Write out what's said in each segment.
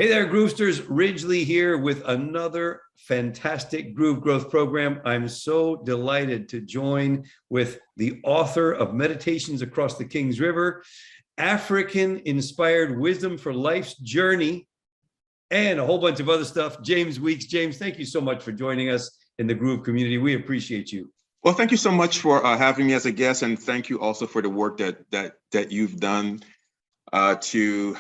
Hey there, Groovesters. Ridgely here with another fantastic Groove Growth program. I'm so delighted to join with the author of Meditations Across the King's River, African-inspired wisdom for life's journey, and a whole bunch of other stuff, James Weeks. James, thank you so much for joining us in the Groove community. We appreciate you. Well, thank you so much for having me as a guest, and thank you also for the work that you've done to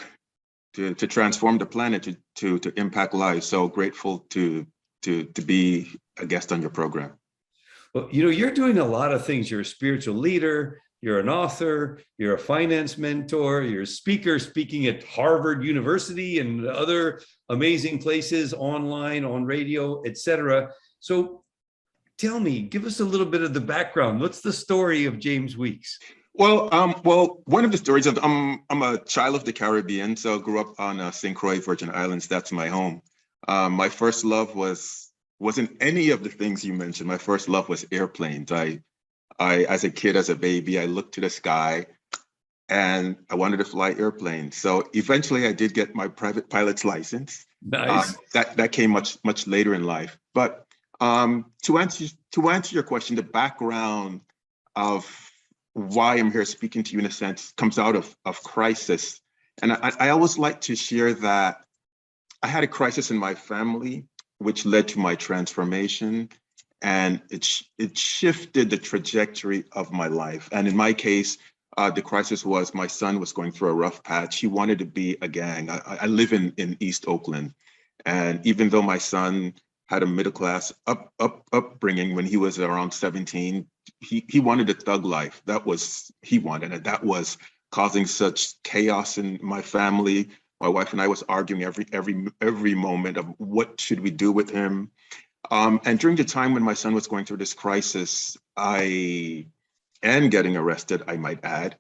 transform the planet, to impact lives. So grateful to be a guest on your program. Well, you're doing a lot of things. You're a spiritual leader, you're an author, you're a finance mentor, you're a speaker speaking at Harvard University and other amazing places, online, on radio, etc. So tell me, give us a little bit of the background. What's the story of James Weeks? Well, one of the stories of I'm a child of the Caribbean, so grew up on St. Croix, Virgin Islands. That's my home. My first love wasn't any of the things you mentioned. My first love was airplanes. I as a kid, as a baby, I looked to the sky and I wanted to fly airplanes. So eventually I did get my private pilot's license. Nice. That came much later in life. But to answer your question, the background of why I'm here speaking to you in a sense comes out of crisis. And I always like to share that I had a crisis in my family, which led to my transformation. And it shifted the trajectory of my life. And in my case, the crisis was my son was going through a rough patch. He wanted to be a gang. I live in East Oakland. And even though my son had a middle-class upbringing when he was around 17, he wanted a thug life. He wanted it. That was causing such chaos in my family. My wife and I was arguing every moment of what should we do with him. And during the time when my son was going through this crisis, and getting arrested, I might add,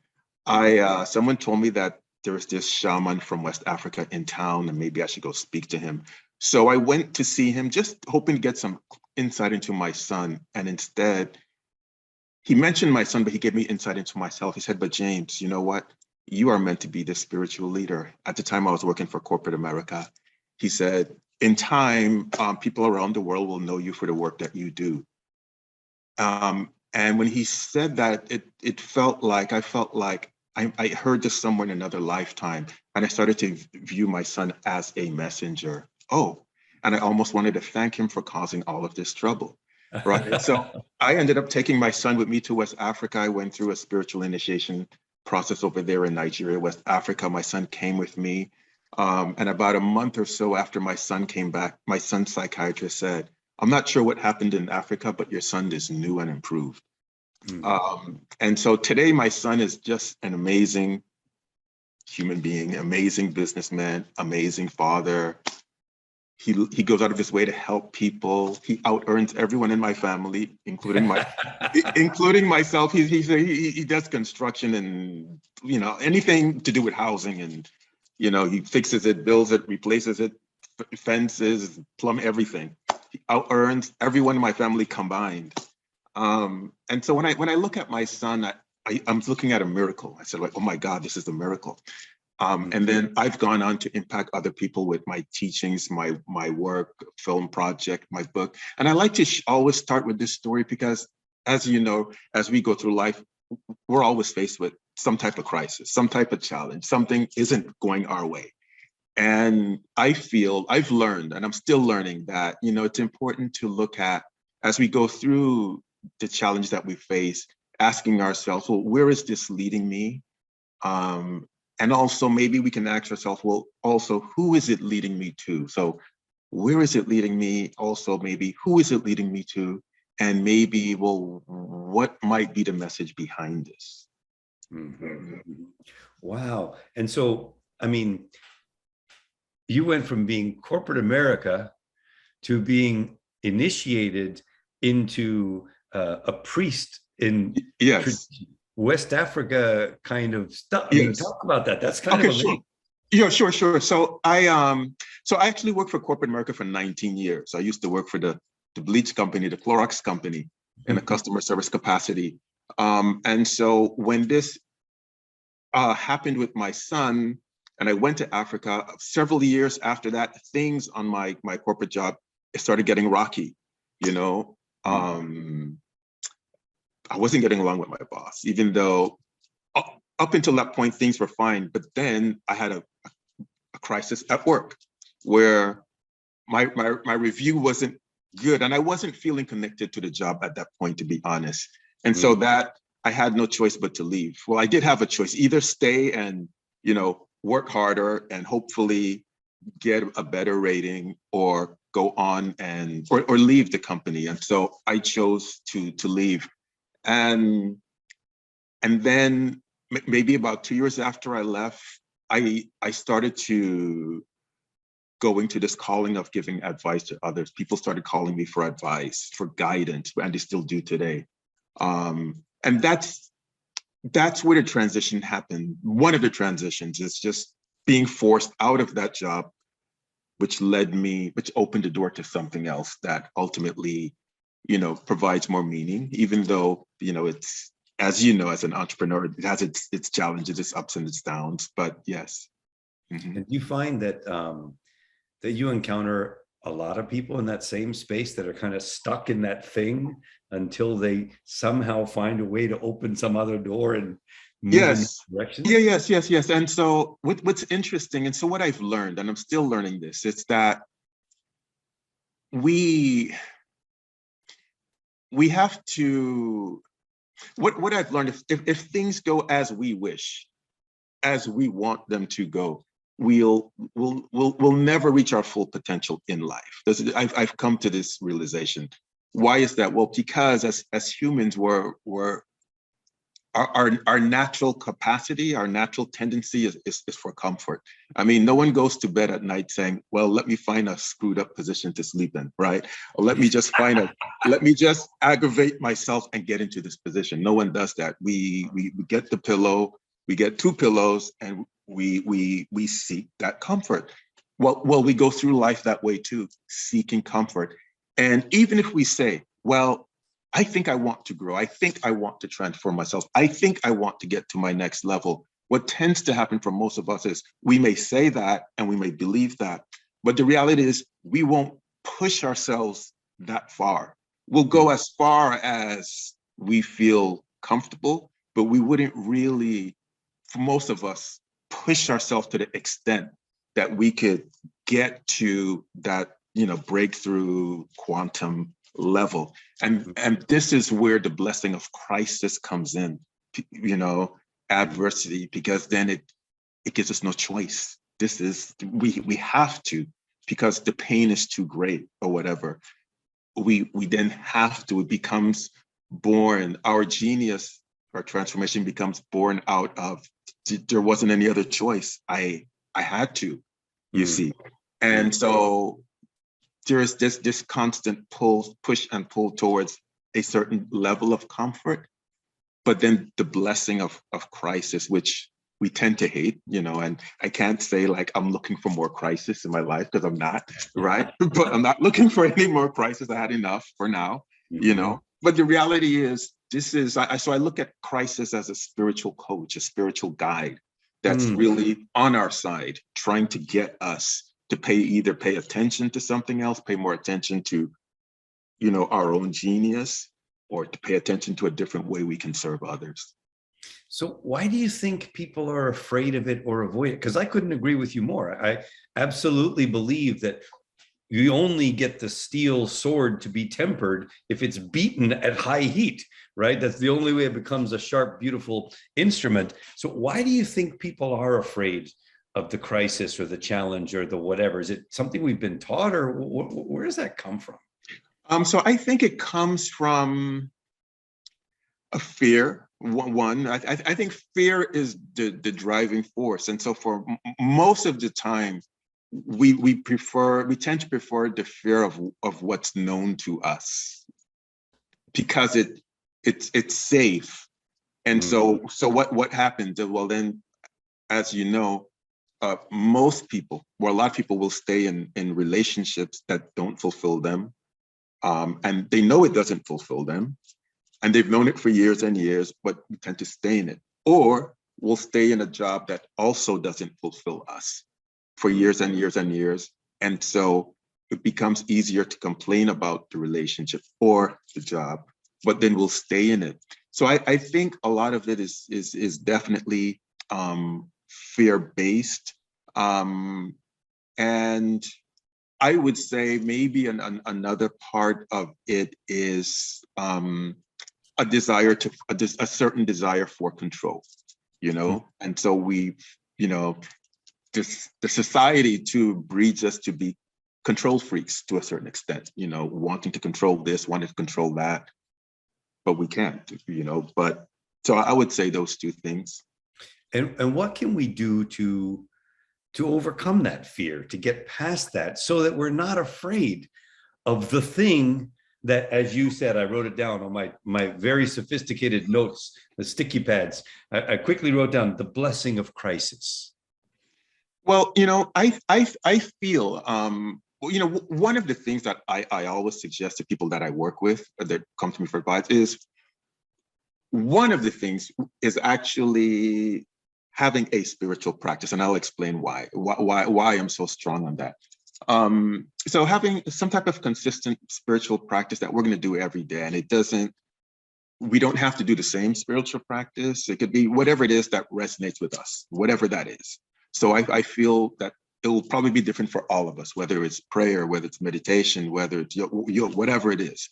someone told me that there was this shaman from West Africa in town, and maybe I should go speak to him. So I went to see him, just hoping to get some insight into my son. And instead, he mentioned my son, but he gave me insight into myself. He said, "But James, you know what? You are meant to be the spiritual leader." At the time, I was working for corporate America. He said, "In time, people around the world will know you for the work that you do." And when he said that, I felt like I heard this somewhere in another lifetime. And I started to view my son as a messenger. Oh, and I almost wanted to thank him for causing all of this trouble, right? So I ended up taking my son with me to West Africa. I went through a spiritual initiation process over there in Nigeria, West Africa. My son came with me. And about a month or so after my son came back, my son's psychiatrist said, "I'm not sure what happened in Africa, but your son is new and improved." And so today, my son is just an amazing human being, amazing businessman, amazing father. He goes out of his way to help people. He out-earns everyone in my family, including myself. He does construction and anything to do with housing, and he fixes it, builds it, replaces it, fences, everything. He out-earns everyone in my family combined. And so when I look at my son, I'm looking at a miracle. I said, like, oh my God, this is a miracle. And then I've gone on to impact other people with my teachings, my work, film project, my book. And I like to always start with this story because, as you know, as we go through life, we're always faced with some type of crisis, some type of challenge, something isn't going our way. And I feel I've learned, and I'm still learning, that, it's important to look at, as we go through the challenge that we face, asking ourselves, well, where is this leading me? And also maybe we can ask ourselves, well, also, who is it leading me to? So where is it leading me? Also, maybe who is it leading me to? And maybe, well, what might be the message behind this? Mm-hmm. Wow. And so, I mean, you went from being corporate America to being initiated into a priest in West Africa kind of stuff. I mean, talk about that. That's kind of amazing. Sure. So I actually worked for corporate America for 19 years. I used to work for the bleach company, the Clorox company, in a customer service capacity. And so when this happened with my son, And I went to Africa. Several years after that, things on my corporate job, it started getting rocky, you know. I wasn't getting along with my boss, even though up until that point, things were fine. But then I had a crisis at work where my review wasn't good, and I wasn't feeling connected to the job at that point, to be honest. And so that I had no choice but to leave. Well, I did have a choice: either stay and, you know, work harder and hopefully get a better rating, or go on and or leave the company. And so I chose to leave. And then maybe about 2 years after I left, I started to go into this calling of giving advice to others. People started calling me for advice, for guidance, and they still do today. And that's where the transition happened. One of the transitions is just being forced out of that job, which opened the door to something else that ultimately, you know, provides more meaning, even though, you know, it's, as you know, as an entrepreneur, it has its challenges, its ups and its downs, but yes. And do you find that that you encounter a lot of people in that same space that are kind of stuck in that thing until they somehow find a way to open some other door and move in that direction? Yes. And so what's interesting, and so what I've learned, and I'm still learning this, it's that we have to, what I've learned, if things go as we wish, as we want them to go, we'll never reach our full potential in life. I've come to this realization. Why is that? Well, because as humans, our natural capacity, our natural tendency is for comfort. I mean, no one goes to bed at night saying, well, let me find a screwed up position to sleep in, right? Or let me just aggravate myself and get into this position. No one does that. We get the pillow, we get two pillows, and we seek that comfort. Well, we go through life that way too, seeking comfort. And even if we say, well, I think I want to grow, I think I want to transform myself, I think I want to get to my next level, what tends to happen for most of us is we may say that and we may believe that, but the reality is we won't push ourselves that far. We'll go as far as we feel comfortable, but we wouldn't really, for most of us, push ourselves to the extent that we could get to that, you know, breakthrough quantum level. And this is where the blessing of crisis comes in, you know, adversity, because then it gives us no choice. This is, we have to, because the pain is too great or whatever. We then have to, it becomes born, our genius, our transformation becomes born out of, there wasn't any other choice. I had to, you see. And so there is this constant push and pull towards a certain level of comfort, but then the blessing of crisis, which we tend to hate, you know, and I can't say like I'm looking for more crisis in my life, because I'm not, right? But I'm not looking for any more crisis. I had enough for now, you know. But the reality is, so I look at crisis as a spiritual coach, a spiritual guide that's really on our side, trying to get us to either pay attention to something else, pay more attention to, you know, our own genius, or to pay attention to a different way we can serve others. So why do you think people are afraid of it or avoid it? Because I couldn't agree with you more. I absolutely believe that you only get the steel sword to be tempered if it's beaten at high heat, right? That's the only way it becomes a sharp, beautiful instrument. So why do you think people are afraid of the crisis or the challenge or the whatever? Is it something we've been taught, or where does that come from? So I think it comes from a fear. One, I think fear is the driving force. And so for most of the time, we tend to prefer the fear of what's known to us, because it's safe. And so what happens? Well, then, as you know, most people, well, a lot of people will stay in relationships that don't fulfill them, and they know it doesn't fulfill them, and they've known it for years and years, but we tend to stay in it. Or we'll stay in a job that also doesn't fulfill us for years and years and years. And so it becomes easier to complain about the relationship or the job, but then we'll stay in it. So I think a lot of it is definitely fear-based. And I would say maybe another part of it is a desire to a certain desire for control, you know. And so we, you know, just the society too breeds us to be control freaks to a certain extent, you know, wanting to control this, wanting to control that, but we can't, you know. But so I would say those two things. And what can we do to overcome that fear, to get past that, so that we're not afraid of the thing that, as you said, I wrote it down on my very sophisticated notes, the sticky pads. I quickly wrote down the blessing of crisis. Well, you know, I feel, you know, one of the things that I always suggest to people that I work with that come to me for advice is, one of the things is actually having a spiritual practice, and I'll explain why I'm so strong on that. So having some type of consistent spiritual practice that we're going to do every day, and we don't have to do the same spiritual practice. It could be whatever it is that resonates with us, whatever that is. So I feel that it will probably be different for all of us, whether it's prayer, whether it's meditation, whether it's whatever it is.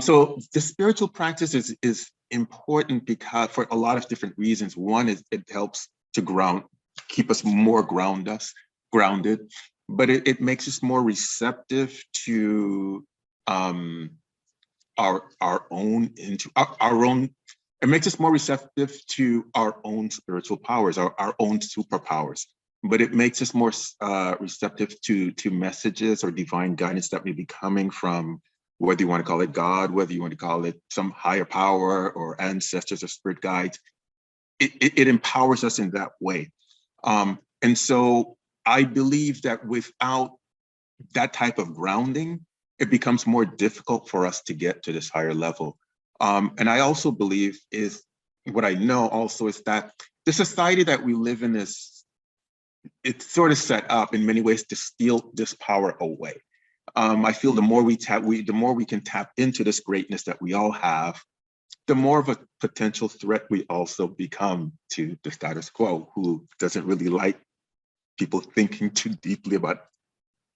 So the spiritual practice is important because for a lot of different reasons. One is it helps to keep us more grounded, but it makes us more receptive to our own. It makes us more receptive to our own spiritual powers, our own superpowers. But it makes us more receptive to messages or divine guidance that may be coming from, whether you want to call it God, whether you want to call it some higher power or ancestors or spirit guides. It empowers us in that way. And so I believe that without that type of grounding, it becomes more difficult for us to get to this higher level. And I also believe what I know also is that the society that we live in it's sort of set up in many ways to steal this power away. I feel the more we can tap into this greatness that we all have, the more of a potential threat we also become to the status quo, who doesn't really like people thinking too deeply about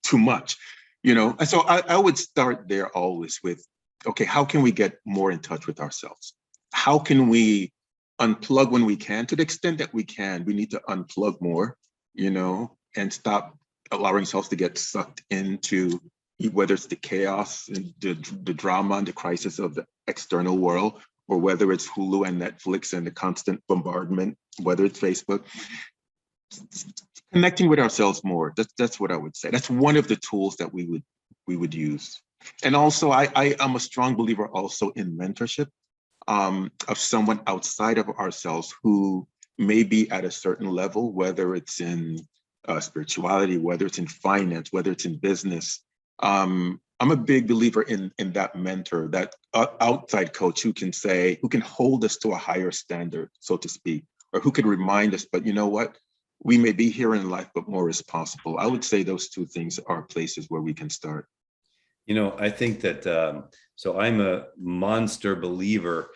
too much, you know. And so I would start there always with, okay, how can we get more in touch with ourselves? How can we unplug when we can? To the extent that we can, we need to unplug more, you know, and stop allowing ourselves to get sucked into, whether it's the chaos and the drama and the crisis of the external world, or whether it's Hulu and Netflix and the constant bombardment, whether it's Facebook. Connecting with ourselves more. That's what I would say. That's one of the tools that we would use. And also, I am a strong believer also in mentorship of someone outside of ourselves who may be at a certain level, whether it's in spirituality, whether it's in finance, whether it's in business. I'm a big believer in that mentor, that outside coach who can hold us to a higher standard, so to speak, or who can remind us, but you know what? We may be here in life, but more is possible. I would say those two things are places where we can start. You know, I think that, so I'm a monster believer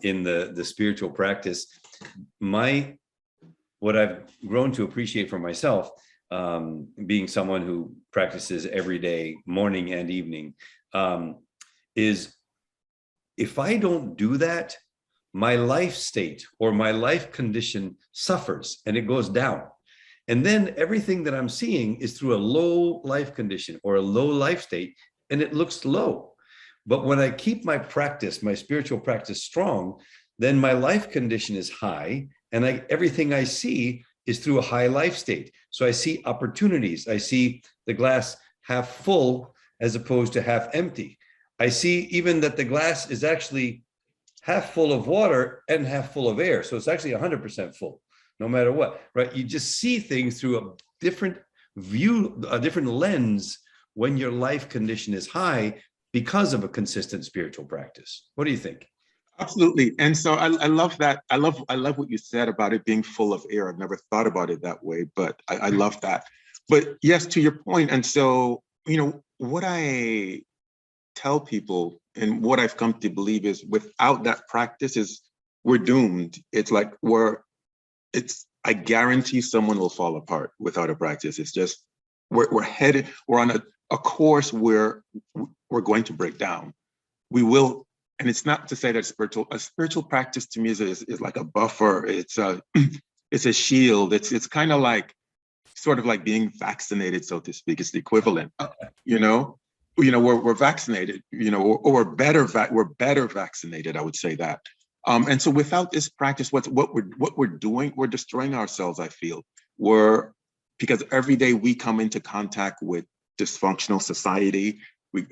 in the spiritual practice. What I've grown to appreciate for myself, being someone who practices every day, morning and evening, is if I don't do that, my life state or my life condition suffers and it goes down. And then everything that I'm seeing is through a low life condition or a low life state, and it looks low. But when I keep my practice, my spiritual practice strong, then my life condition is high, and everything I see is through a high life state. So I see opportunities. I see the glass half full as opposed to half empty. I see even that the glass is actually half full of water and half full of air. So it's actually 100% full, no matter what, right? You just see things through a different view, a different lens when your life condition is high because of a consistent spiritual practice. What do you think? Absolutely. And so I love that. I love what you said about it being full of air. I've never thought about it that way, but I love that. But yes, to your point. And so, what I tell people and what I've come to believe is without that practice is we're doomed. It's like I guarantee someone will fall apart without a practice. It's just we're on a course where we're going to break down. We will, and it's not to say that a spiritual practice to me is like a buffer. It's a it's a shield. It's kind of like sort of like being vaccinated, so to speak. It's the equivalent. You know, we're vaccinated. Or we're better vaccinated. I would say that. And so without this practice, what we're doing, we're destroying ourselves. I feel because every day we come into contact with dysfunctional society.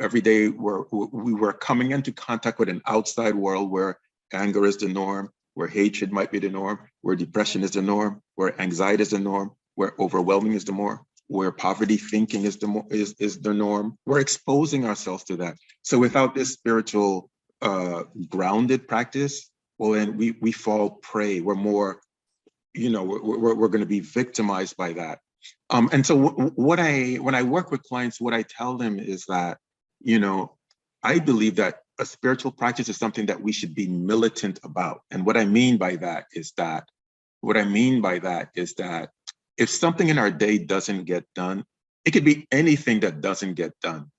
Every day we're coming into contact with an outside world where anger is the norm, where hatred might be the norm, where depression is the norm, where anxiety is the norm, where overwhelming is the norm, where poverty thinking is the norm. We're exposing ourselves to that. So without this spiritual grounded practice, well, then we fall prey. We're more, we're going to be victimized by that. And so when I work with clients, what I tell them is that, I believe that a spiritual practice is something that we should be militant about. And what I mean by that is that if something in our day doesn't get done, it could be anything that doesn't get done,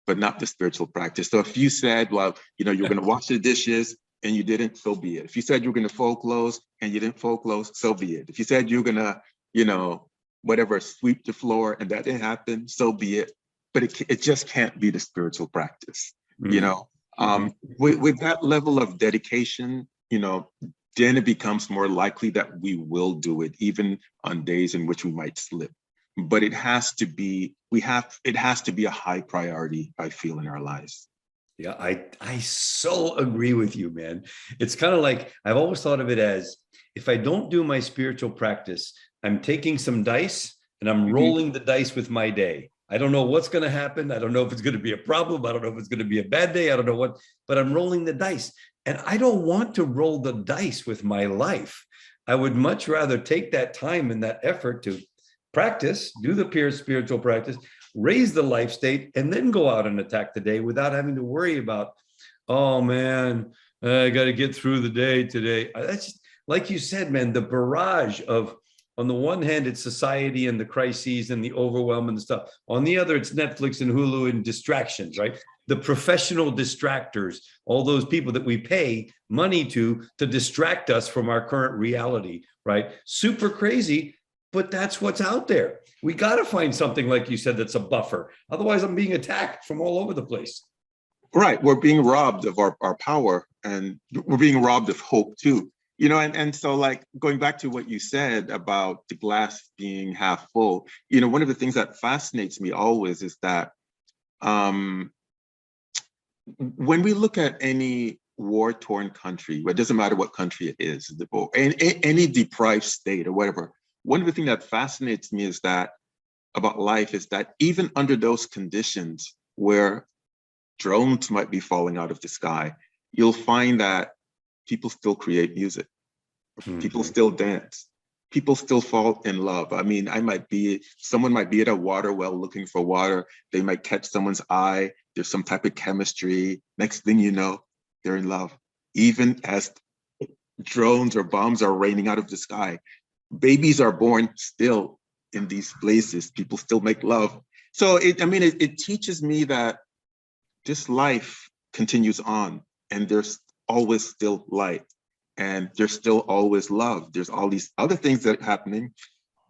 but not the spiritual practice. So if you said, well, you're going to wash the dishes and you didn't, so be it. If you said you're going to fold clothes and you didn't fold clothes, so be it. If you said you're going to, whatever, sweep the floor and that didn't happen, so be it. But it just can't be the spiritual practice, with that level of dedication, then it becomes more likely that we will do it, even on days in which we might slip. But it has to be a high priority, I feel, in our lives. Yeah, I so agree with you, man. It's kind of like I've always thought of it as if I don't do my spiritual practice, I'm taking some dice and I'm rolling the dice with my day. I don't know what's going to happen. I don't know if it's going to be a problem. I don't know if it's going to be a bad day. I don't know what, but I'm rolling the dice. And I don't want to roll the dice with my life. I would much rather take that time and that effort to practice, do the peer spiritual practice, raise the life state, and then go out and attack the day without having to worry about, oh man, I got to get through the day today. That's just, like you said, man, the barrage of, on the one hand, it's society and the crises and the overwhelm and the stuff. On the other, it's Netflix and Hulu and distractions, right? The professional distractors, all those people that we pay money to distract us from our current reality, right? Super crazy, but that's what's out there. We got to find something, like you said, that's a buffer. Otherwise, I'm being attacked from all over the place. Right. We're being robbed of our power, and we're being robbed of hope too. And so, like, going back to what you said about the glass being half full, one of the things that fascinates me always is that when we look at any war-torn country, it doesn't matter what country it is, any deprived state or whatever, one of the things that fascinates me is that about life is that even under those conditions where drones might be falling out of the sky, you'll find that people still create music, people still dance, people still fall in love. I mean, someone might be at a water well looking for water. They might catch someone's eye. There's some type of chemistry. Next thing you know, they're in love. Even as drones or bombs are raining out of the sky, babies are born still in these places. People still make love. So it teaches me that this life continues on, and there's always still light, and there's still always love. There's all these other things that are happening,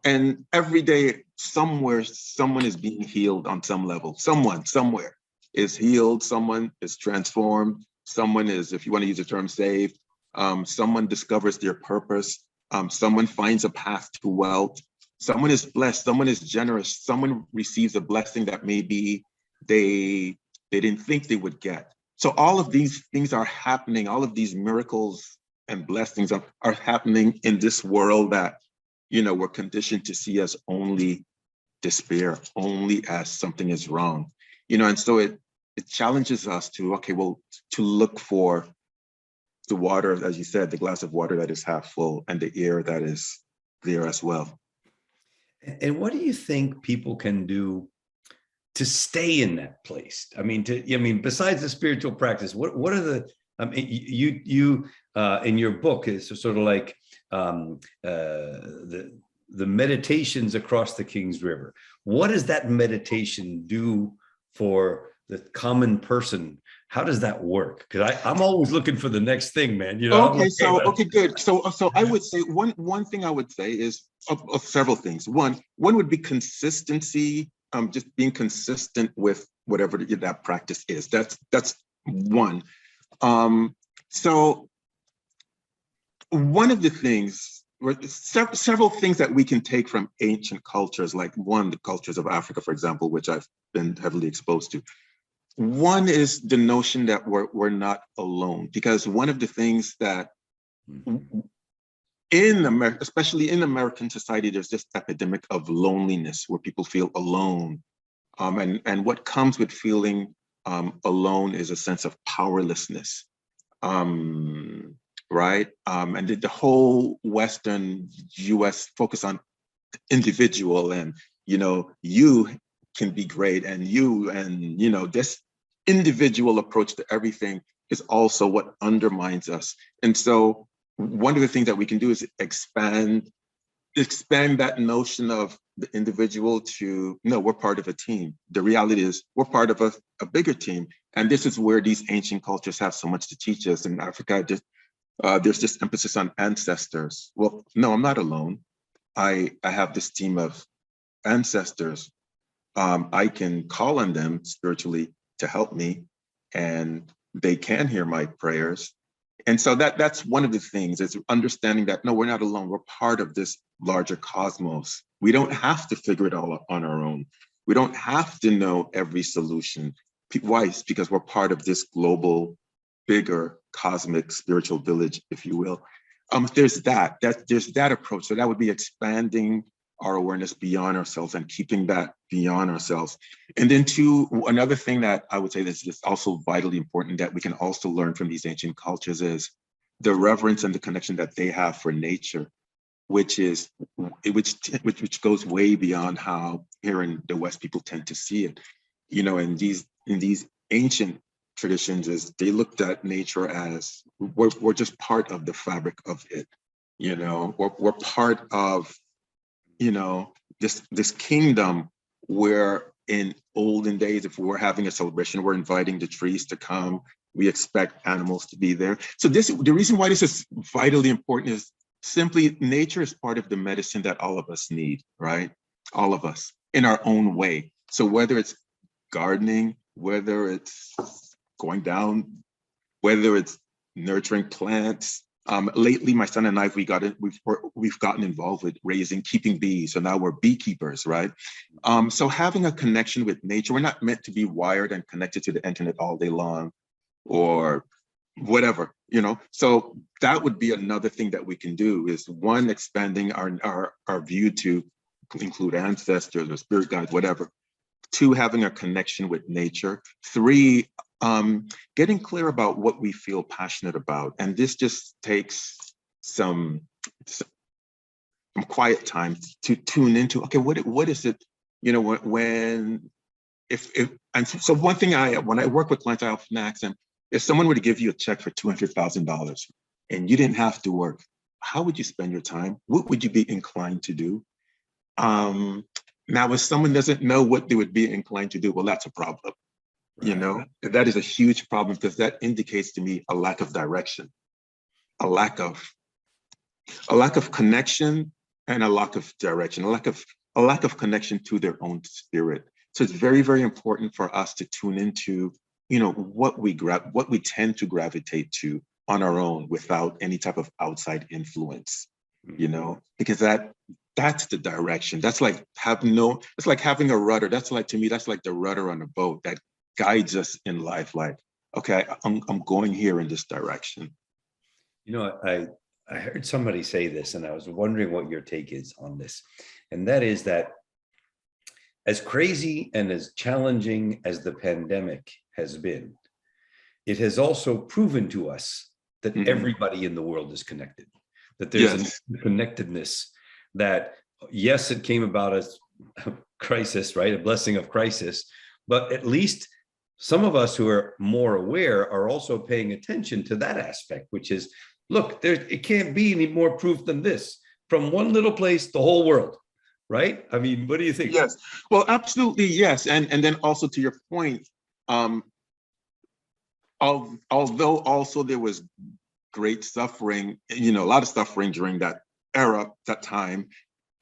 and every day somewhere someone is being healed on some level. Someone somewhere is healed. Someone is transformed. Someone is, if you want to use the term, saved. Someone discovers their purpose. Someone finds a path to wealth. Someone is blessed. Someone is generous. Someone receives a blessing that maybe they didn't think they would get. So all of these things are happening. All of these miracles and blessings are happening in this world that, we're conditioned to see as only despair, only as something is wrong. And so it challenges us to look for the water, as you said, the glass of water that is half full and the air that is there as well. And what do you think people can do to stay in that place? I mean, besides the spiritual practice, what are the, I mean, you in your book is sort of like the meditations across the King's River. What does that meditation do for the common person? How does that work? Because I'm always looking for the next thing, man. You know. Okay, so okay, good. So I would say one thing I would say is of several things. One would be consistency. Just being consistent with whatever that practice is. That's one. So one of the things, several things that we can take from ancient cultures, like the cultures of Africa, for example, which I've been heavily exposed to. One is the notion that we're not alone, because one of the things that in America, especially in American society, there's this epidemic of loneliness where people feel alone. And what comes with feeling alone is a sense of powerlessness, right? And the whole Western US focus on individual and, you can be great and this individual approach to everything is also what undermines us. And so one of the things that we can do is expand that notion of the individual to, no, we're part of a team. The reality is we're part of a bigger team. And this is where these ancient cultures have so much to teach us. In Africa, there's this emphasis on ancestors. Well, no, I'm not alone. I have this team of ancestors. I can call on them spiritually to help me, and they can hear my prayers. And so that's one of the things, is understanding that, no, we're not alone. We're part of this larger cosmos. We don't have to figure it all on our own. We don't have to know every solution. Why? Because we're part of this global, bigger, cosmic, spiritual village, if you will. There's that approach. So that would be expanding our awareness beyond ourselves and keeping that beyond ourselves. And then another thing that I would say that's just also vitally important that we can also learn from these ancient cultures is the reverence and the connection that they have for nature, which goes way beyond how here in the West people tend to see it. In these ancient traditions, is they looked at nature as we're just part of the fabric of it. We're part of this kingdom where in olden days, if we were having a celebration, we're inviting the trees to come. We expect animals to be there. So the reason why this is vitally important is simply nature is part of the medicine that all of us need, right? All of us in our own way. So whether it's gardening, whether it's going down, whether it's nurturing plants. Lately, my son and I, we've gotten involved with keeping bees. So now we're beekeepers, right? So having a connection with nature, we're not meant to be wired and connected to the internet all day long or whatever, So that would be another thing that we can do is, one, expanding our view to include ancestors or spirit guides, whatever. Two, having a connection with nature. Three, getting clear about what we feel passionate about. And this just takes some quiet time to tune into, okay, what is it, so one thing when I work with clients, I often ask them, if someone were to give you a check for $200,000 and you didn't have to work, how would you spend your time? What would you be inclined to do? Now, if someone doesn't know what they would be inclined to do, well, that's a problem. Right. That is a huge problem, because that indicates to me a lack of direction, a lack of connection, and a lack of direction, a lack of connection to their own spirit. So it's very, very important for us to tune into, what we tend to gravitate to on our own without any type of outside influence, because that's the direction. That's like it's like having a rudder. That's like, to me, that's like the rudder on a boat that guides us in life. Like, okay, I'm going here in this direction. I heard somebody say this, and I was wondering what your take is on this. And that is that as crazy and as challenging as the pandemic has been, it has also proven to us that Mhm. everybody in the world is connected, that there's Yes. a connectedness that, yes, it came about as a crisis, right? A blessing of crisis, but at least some of us who are more aware are also paying attention to that aspect, which is, look, it can't be any more proof than this. From one little place, the whole world, right? I mean, what do you think? Yes. Well, absolutely, yes. And then also to your point, um, although also there was great suffering, you know, a lot of suffering during that era, that time,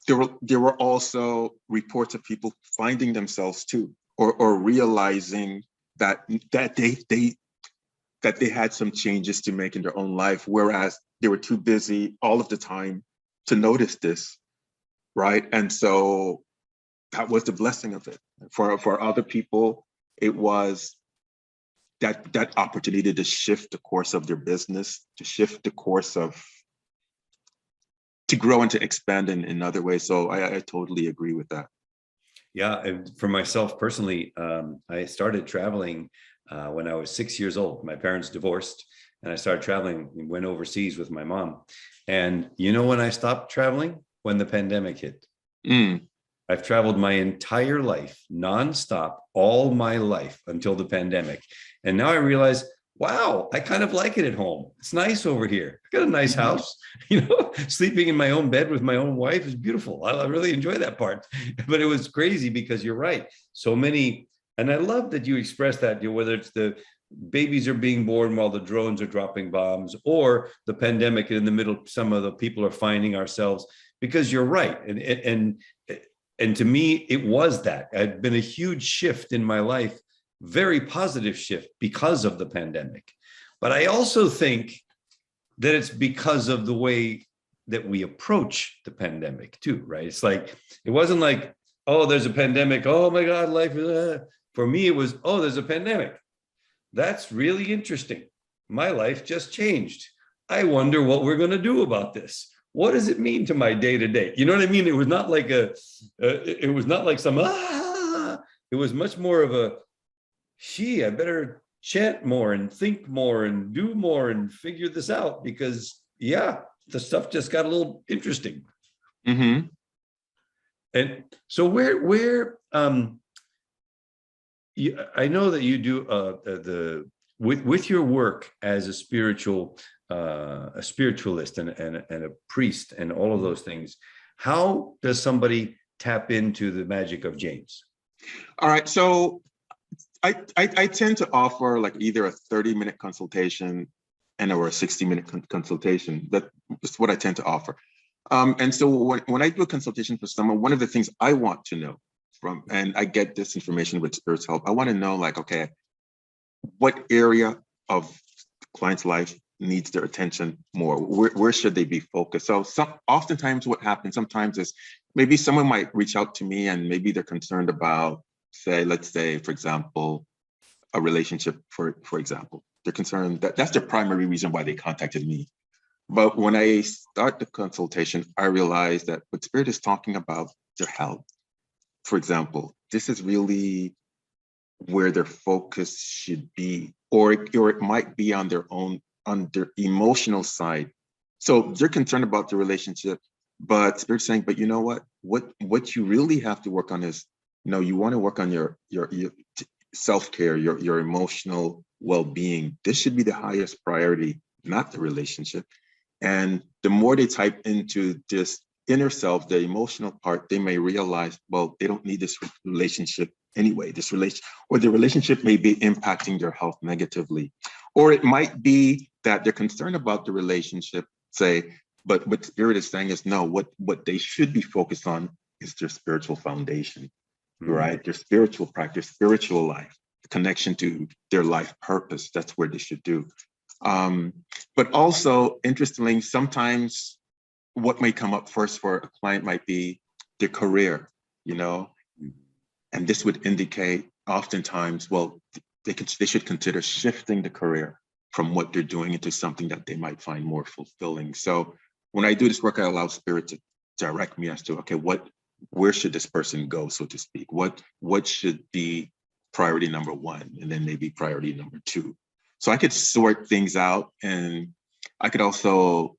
there were also reports of people finding themselves too, or realizing that they had some changes to make in their own life, whereas they were too busy all of the time to notice this, right? And so that was the blessing of it. For other people, it was that opportunity to shift the course of their business, to shift the course of, to grow and to expand in other ways. So I totally agree with that. Yeah, and for myself personally, I started traveling when I was 6 years old. My parents divorced, and I started traveling, went overseas with my mom. And you know when I stopped traveling? When the pandemic hit. Mm, I've traveled my entire life, nonstop, all my life until the pandemic. And now I realize, wow, I kind of like it at home. It's nice over here. I got a nice mhm. house. Sleeping in my own bed with my own wife is beautiful. I really enjoy that part. But it was crazy because you're right. So many, and I love that you express that, whether it's the babies are being born while the drones are dropping bombs, or the pandemic, and in the middle, some of the people are finding ourselves, because you're right. And to me, it was that. It had been a huge shift in my life, very positive shift because of the pandemic. But I also think that it's because of the way that we approach the pandemic too, right? It's like, it wasn't like, oh, there's a pandemic. Oh my God, life is, for me, it was, oh, there's a pandemic. That's really interesting. My life just changed. I wonder what we're going to do about this. What does it mean to my day to day? You know what I mean? It was not like it was not like some, it was much more of a, I better chant more and think more and do more and figure this out, because yeah, the stuff just got a little interesting. Mm-hmm. And so I know that you do the with your work as a spiritualist and a priest and all of those things. How does somebody tap into the magic of James? All right. So I tend to offer like either a 30-minute consultation or a 60-minute consultation. That's what I tend to offer. And so when I do a consultation for someone, one of the things I want to know from, and I get this information with Spirit's help, I want to know, like, okay, what area of the client's life needs their attention more? Where should they be focused? So oftentimes what happens sometimes is maybe someone might reach out to me and maybe they're concerned about, let's say, for example, a relationship, for example. They're concerned that's the primary reason why they contacted me. But when I start the consultation, I realize that what Spirit is talking about, their health, for example, this is really where their focus should be, or it might be on their emotional side. So they're concerned about the relationship, but Spirit's saying, but you know what you really have to work on is, you want to work on your self-care, your emotional well-being. This should be the highest priority, not the relationship. And the more they type into this inner self, the emotional part, they may realize, well, they don't need this relationship anyway. The relationship may be impacting their health negatively. Or it might be that they're concerned about the relationship, say, but what Spirit is saying is, no, what they should be focused on is their spiritual foundation, right? Their spiritual practice, spiritual life, the connection to their life purpose. That's where they should do. But also, interestingly, sometimes what may come up first for a client might be their career, and this would indicate oftentimes, well, they should consider shifting the career from what they're doing into something that they might find more fulfilling. So when I do this work, I allow Spirit to direct me as to, okay, where should this person go, so to speak? What should be priority number one, and then maybe priority number two? So I could sort things out and I could also,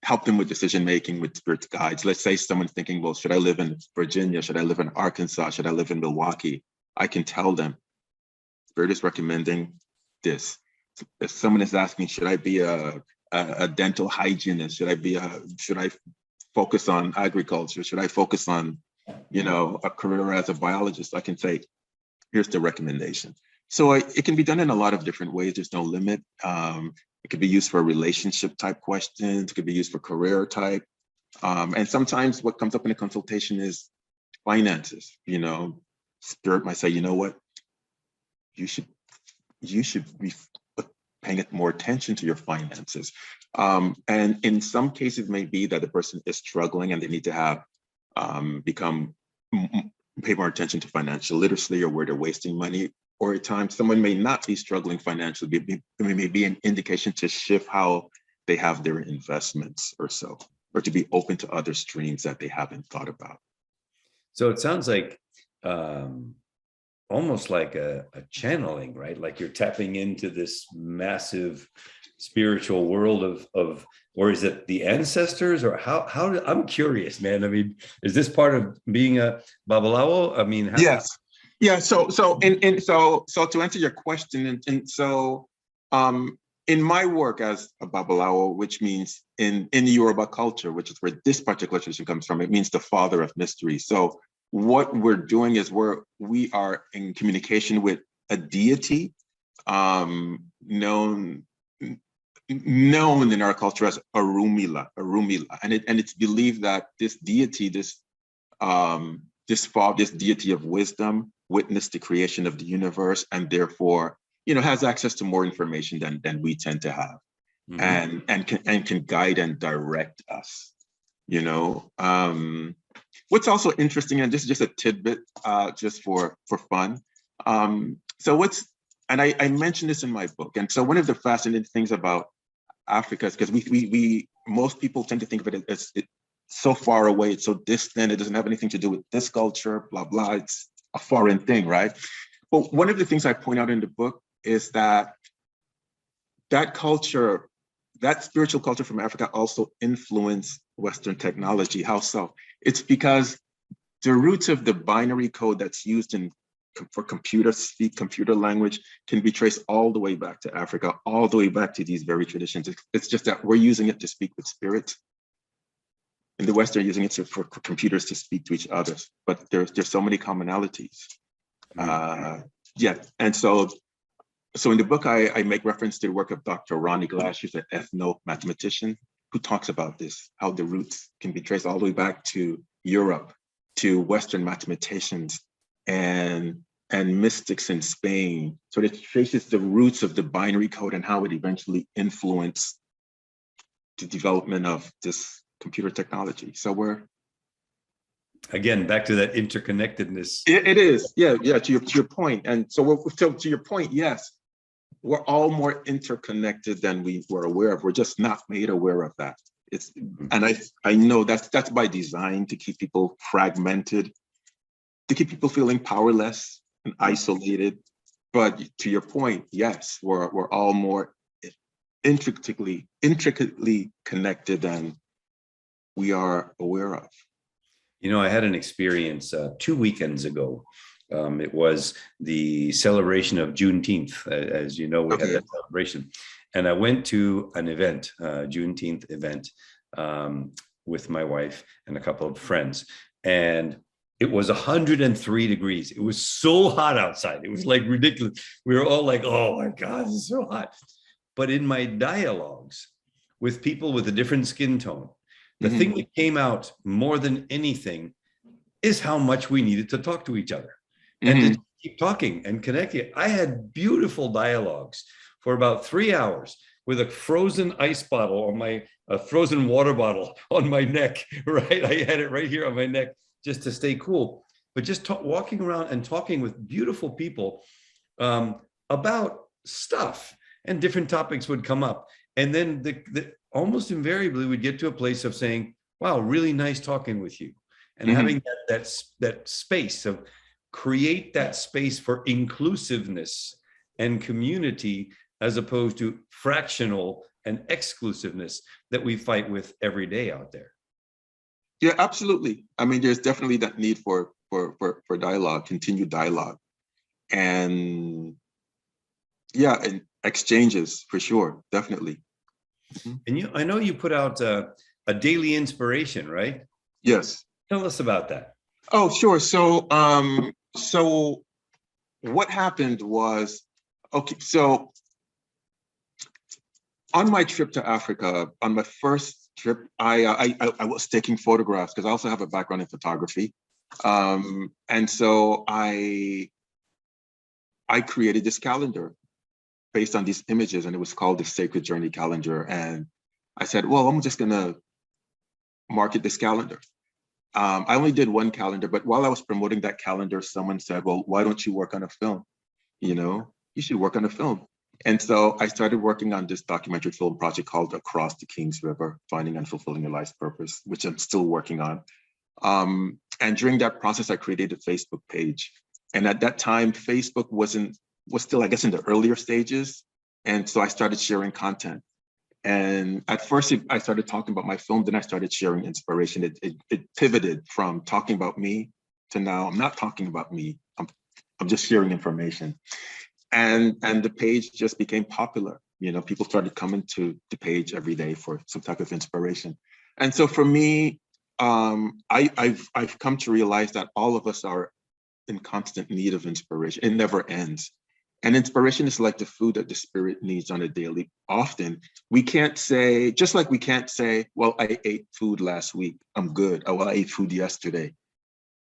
help them with decision making with spirit guides. Let's say someone's thinking, well, should I live in Virginia? Should I live in Arkansas? Should I live in Milwaukee? I can tell them, Spirit is recommending this. If someone is asking, should I be a dental hygienist? Should I focus on agriculture? Should I focus on, a career as a biologist? I can say, here's the recommendation. So it can be done in a lot of different ways. There's no limit. It could be used for relationship type questions. It could be used for career type. And sometimes what comes up in a consultation is finances. Spirit might say, you know what? You should be paying more attention to your finances. And in some cases, it may be that the person is struggling and they need to have pay more attention to financial literacy or where they're wasting money. Or at times, someone may not be struggling financially. It may be an indication to shift how they have their investments or so, or to be open to other streams that they haven't thought about. So it sounds like almost like a channeling, right? Like you're tapping into this massive spiritual world of, or is it the ancestors, or how I'm curious, man. I mean, is this part of being a Babalawo? I mean, yes. Yeah. So to answer your question, in my work as a Babalawo, which means in Yoruba culture, which is where this particular tradition comes from, it means the father of mystery. So what we're doing is we are in communication with a deity known in our culture as Orunmila, and it's believed that this deity, this deity of wisdom, witnessed the creation of the universe, and therefore, has access to more information than we tend to have, and can guide and direct us. What's also interesting, and this is just a tidbit, just for fun. I mentioned this in my book, and so one of the fascinating things about Africa is because we most people tend to think of it as it's so far away, it's so distant, it doesn't have anything to do with this culture, blah blah. It's a foreign thing, right? But one of the things I point out in the book is that culture, that spiritual culture from Africa also influenced Western technology. How so? It's because the roots of the binary code that's used for computer language can be traced all the way back to Africa, all the way back to these very traditions. It's just that we're using it to speak with spirits. In the West, they're using it for computers to speak to each other. But there's so many commonalities. And so in the book, I make reference to the work of Dr. Ronnie Glass, who's an ethno-mathematician, who talks about this, how the roots can be traced all the way back to Europe, to Western mathematicians and mystics in Spain. So it traces the roots of the binary code and how it eventually influenced the development of this computer technology. So we're again back to that interconnectedness. It is, yeah. To your point, and so to your point, yes, we're all more interconnected than we were aware of. We're just not made aware of that. And I know that's by design, to keep people fragmented, to keep people feeling powerless and isolated. But to your point, yes, we're all more intricately connected than we are aware of. I had an experience 2 weekends ago. It was the celebration of Juneteenth. As you know, we had that celebration. And I went to an event, Juneteenth event, with my wife and a couple of friends. And it was 103 degrees. It was so hot outside. It was like ridiculous. We were all like, oh my God, it's so hot. But in my dialogues with people with a different skin tone, the thing that came out more than anything is how much we needed to talk to each other and to keep talking and connecting. I had beautiful dialogues for about 3 hours with a frozen ice bottle on a frozen water bottle on my neck, right? I had it right here on my neck just to stay cool. But just walking around and talking with beautiful people about stuff, and different topics would come up. And then almost invariably we'd get to a place of saying, wow, really nice talking with you. And having that space of create that space for inclusiveness and community, as opposed to fractional and exclusiveness that we fight with every day out there. Yeah, absolutely. I mean, there's definitely that need for dialogue, continued dialogue, and yeah, and exchanges for sure, definitely. And I know you put out a daily inspiration, right? Yes. Tell us about that. Oh, sure. So what happened was, okay, so on my trip to Africa, on my first trip, I was taking photographs because I also have a background in photography. And so I created this calendar based on these images, and it was called the Sacred Journey Calendar. And I said, well, I'm just gonna market this calendar. I only did one calendar, but while I was promoting that calendar, someone said, well, why don't you work on a film? You know, you should work on a film. And so I started working on this documentary film project called Across the Kings River, Finding and Fulfilling Your Life's Purpose, which I'm still working on. And during that process, I created a Facebook page. And at that time, Facebook was still, I guess, in the earlier stages. And so I started sharing content. And at first, I started talking about my film, then I started sharing inspiration. It pivoted from talking about me to now I'm not talking about me. I'm just sharing information. And the page just became popular. You know, people started coming to the page every day for some type of inspiration. And so for me, I've come to realize that all of us are in constant need of inspiration. It never ends. And inspiration is like the food that the spirit needs on a daily. Often we can't say, just like we can't say, well, I ate food last week, I'm good. Oh, well, I ate food yesterday.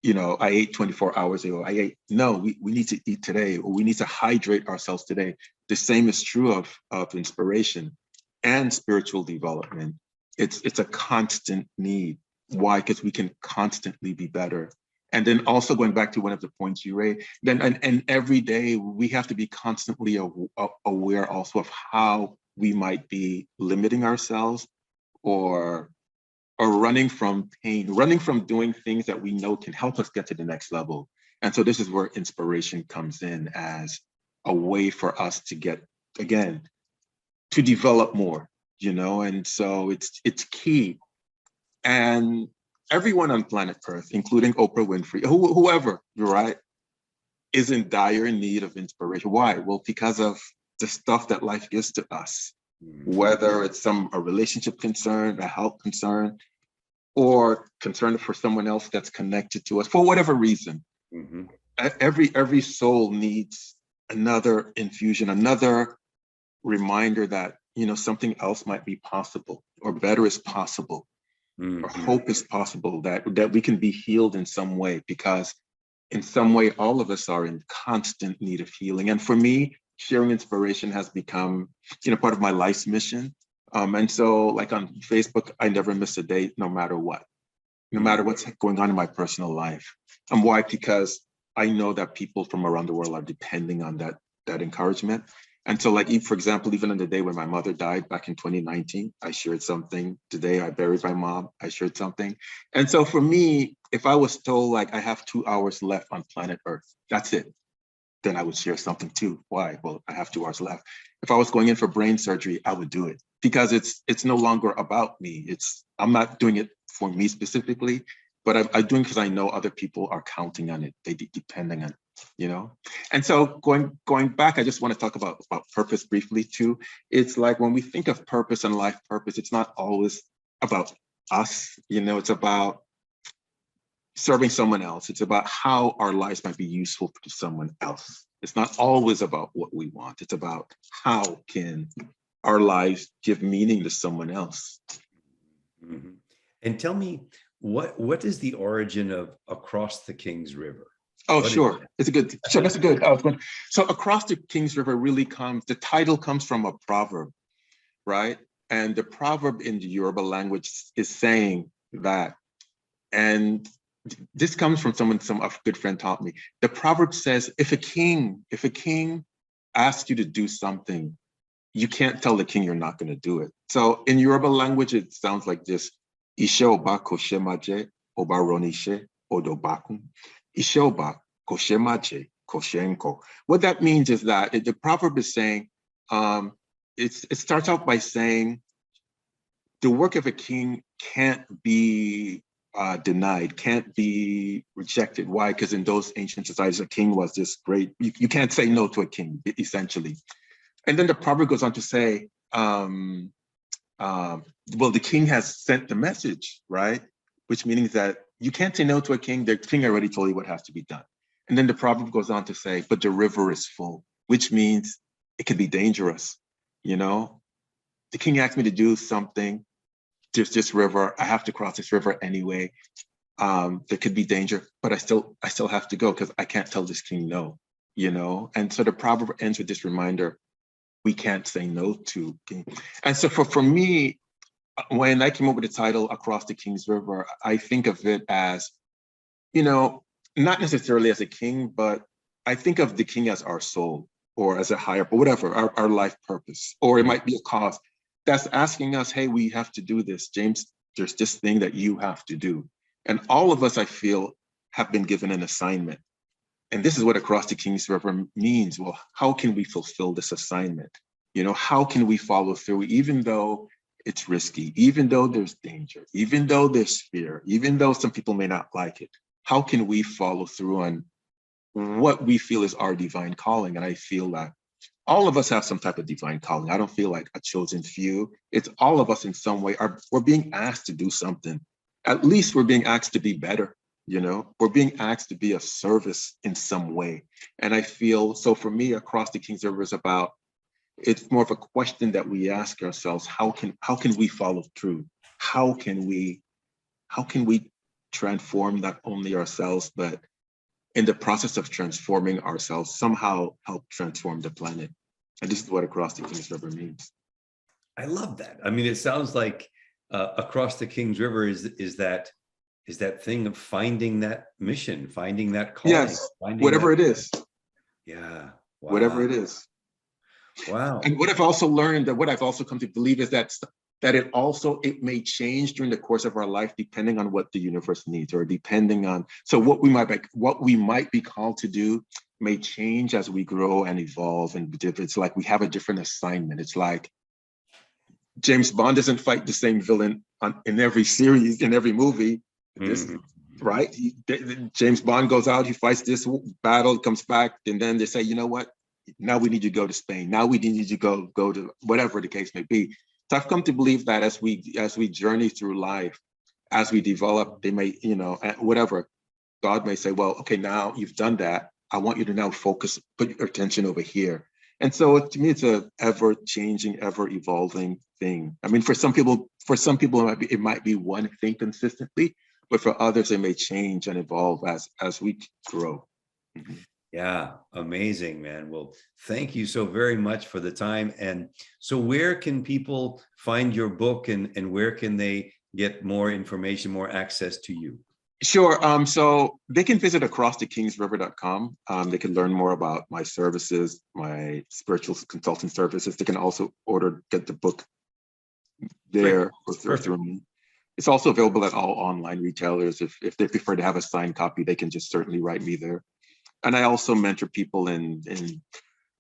You know, I ate 24 hours ago. No, we need to eat today, or we need to hydrate ourselves today. The same is true of inspiration and spiritual development. It's a constant need. Why? Because we can constantly be better. And then also going back to one of the points you raised, then and every day we have to be constantly aware also of how we might be limiting ourselves or running from pain, running from doing things that we know can help us get to the next level. And so this is where inspiration comes in as a way for us to get, again, to develop more, you know, and so it's key. And everyone on planet Earth, including Oprah Winfrey, whoever, right, is in dire need of inspiration. Why? Well, because of the stuff that life gives to us, whether it's a relationship concern, a health concern, or concern for someone else that's connected to us for whatever reason. Mm-hmm. Every soul needs another infusion, another reminder that, you know, something else might be possible, or better is possible. Mm-hmm. Or hope is possible, that we can be healed in some way, because in some way, all of us are in constant need of healing. And for me, sharing inspiration has become, you know, part of my life's mission. And so like on Facebook, I never miss a day, no matter what, no matter what's going on in my personal life. And why? Because I know that people from around the world are depending on that encouragement. And so like, for example, even on the day when my mother died back in 2019, I shared something. Today I buried my mom, I shared something. And so for me, if I was told like I have 2 hours left on planet Earth, that's it, then I would share something too. Why? Well, I have 2 hours left. If I was going in for brain surgery, I would do it, because it's no longer about me. I'm not doing it for me specifically, but I'm doing it because I know other people are counting on it. They depending on it, you know? And so going back, I just want to talk about purpose briefly too. It's like when we think of purpose and life purpose, it's not always about us, you know, it's about serving someone else. It's about how our lives might be useful to someone else. It's not always about what we want. It's about how can our lives give meaning to someone else. Mm-hmm. And tell me, what is the origin of Across the Kings River? Oh, sure. That's a good. So Across the Kings River really the title comes from a proverb, right? And the proverb in the Yoruba language is saying that, and this comes from a good friend taught me. The proverb says, if a king asks you to do something, you can't tell the king you're not going to do it. So in Yoruba language, it sounds like this: Ishe oba koshemaje, oba ronishe, odobakum. Ishe oba koshemaje, koshenko. What that means is that the proverb is saying, it starts out by saying the work of a king can't be denied, can't be rejected. Why? Because in those ancient societies, a king was this great, you can't say no to a king, essentially. And then the proverb goes on to say, well, the king has sent the message, right? Which means that you can't say no to a king. The king already told you what has to be done. And then the proverb goes on to say, but the river is full, which means it could be dangerous. You know, the king asked me to do something. There's this river. I have to cross this river anyway. There could be danger, but I still have to go because I can't tell this king no, you know? And so the proverb ends with this reminder, we can't say no to king. And so for me, when I came up with the title Across the King's River, I think of it as, you know, not necessarily as a king, but I think of the king as our soul or as a higher, but whatever, our life purpose, or it might be a cause that's asking us, hey, we have to do this. James, there's this thing that you have to do. And all of us, I feel, have been given an assignment. And this is what Across the King's River means. Well, how can we fulfill this assignment? You know, how can we follow through, even though it's risky, even though there's danger, even though there's fear, even though some people may not like it? How can we follow through on what we feel is our divine calling? And I feel that all of us have some type of divine calling. I don't feel like a chosen few. It's all of us in some way. We're being asked to do something. At least we're being asked to be better. You know, we're being asked to be of service in some way. And I feel, so for me, Across the King's River is about, it's more of a question that we ask ourselves, how can we follow through? How can we transform not only ourselves, but in the process of transforming ourselves, somehow help transform the planet? And this is what Across the King's River means. I love that. I mean, it sounds like Across the King's River is that thing of finding that mission, finding that calling. Yes, whatever it is. Yeah. Wow. Whatever it is. Wow. And what I've also learned, that what I've also come to believe is that it may change during the course of our life, depending on what the universe needs, or depending on, so what we might be called to do may change as we grow and evolve. And it's like we have a different assignment. It's like James Bond doesn't fight the same villain in every series, in every movie. Right? James Bond goes out, he fights this battle, comes back, and then they say, you know what? Now we need you to go to Spain. Now we need you to go to whatever the case may be. So I've come to believe that as we journey through life, as we develop, they may, you know, whatever, God may say, well, okay, now you've done that. I want you to now focus, put your attention over here. And so to me, it's a ever-changing, ever-evolving thing. I mean, for some people, it might be one thing consistently, but for others, it may change and evolve as we grow. Mm-hmm. Yeah, amazing, man. Well, thank you so very much for the time. And so where can people find your book, and where can they get more information, more access to you? Sure. So they can visit acrossthekingsriver.com. They can learn more about my services, my spiritual consulting services. They can also get the book there through me. It's also available at all online retailers. If they prefer to have a signed copy, they can just certainly write me there. And I also mentor people in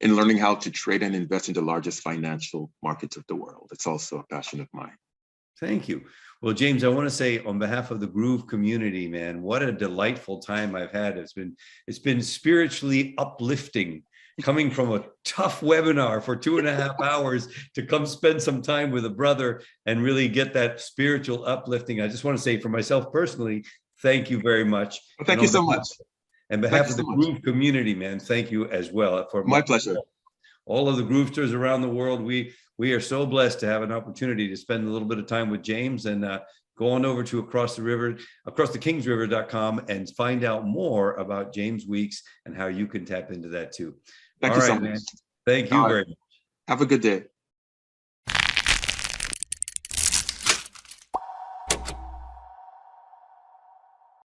learning how to trade and invest in the largest financial markets of the world. It's also a passion of mine. Thank you. Well, James, I want to say on behalf of the Groove community, man, what a delightful time I've had. It's been spiritually uplifting, coming from a tough webinar for 2.5 hours to come spend some time with a brother and really get that spiritual uplifting. I just want to say for myself personally, thank you very much. Well, thank you so much. On behalf of the Groove community, man, thank you as well. For my pleasure. All of the Groovesters around the world, we are so blessed to have an opportunity to spend a little bit of time with James, and go on over to acrossthekingsriver.com and find out more about James Weeks and how you can tap into that too. Thank you so much. Man. Thank you very much. Have a good day.